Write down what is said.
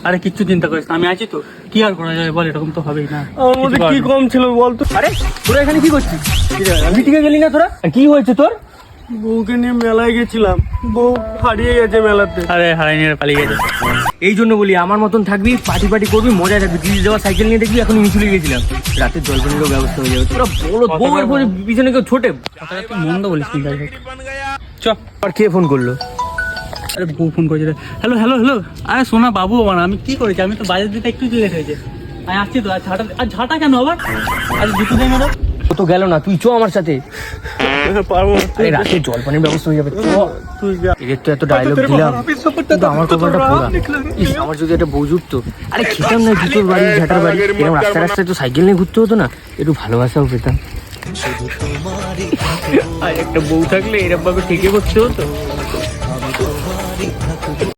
আরে কিচ্ছু চিন্তা করিস না, আমি আছি তো। কি আর করা যাবে বল, এরকম তো হবেই না। আমার মধ্যে কি কম ছিল বলতো? আরে তোরা এখানে কি করছিস? মিটিংয়ে গেলি না তোরা? আর কি হয়েছে তোর? বউকে নিয়ে মেলায় গেছিলাম, বউ হারিয়ে গেছে মেলাতে। আরে হারাই নিয়ে পালিয়ে গেছে। এই জন্য বলি আমার মতন থাকবি, পার্টি পার্টি করবি, মজা থাকবি। দিদি যাওয়া সাইকেল নিয়ে দেখবি এখন মিছিলে গেছিলাম, রাতের জলপানিরও ব্যবস্থা হয়ে যাবে। তোরা বলো বউয়ের পরে পিছনে কেউ ছোটে। কথাটা তুই মন্দ বলিস নি, যাই হোক। চ। আর কে ফোন করলো? আরে বউ ফোন করেছে রে। Hello hello hello. আরে শোনা বাবু, আমার আমি কি করেছি, আমি তো বাজার দিতে একটু লেট হয়েছে। আমি আসছি তো। আর ঝাঁটা কেন আবার? আরে দুটো দিন ওরা ও তো গেল না, তুই চ আমার সাথে। পারবো না। আরে রাতের জলপানির ব্যবস্থা হয়ে যাবে। তুই যা। এদের তো এত ডায়লগ দিলাম, কিন্তু আমার কপালটা পোড়া। ইস, আমার যদি একটা বউ জুটতো। আরে খেতাম না জুতোর বাড়ি ঝাঁটার বাড়ি, এরকম রাস্তায় রাস্তায় তো সাইকেল নিয়ে ঘুরতে হতো না, একটু ভালোবাসাও পেতাম। আর একটা বউ থাকলে এরকম ভাবে ঠেকে করতে হতো।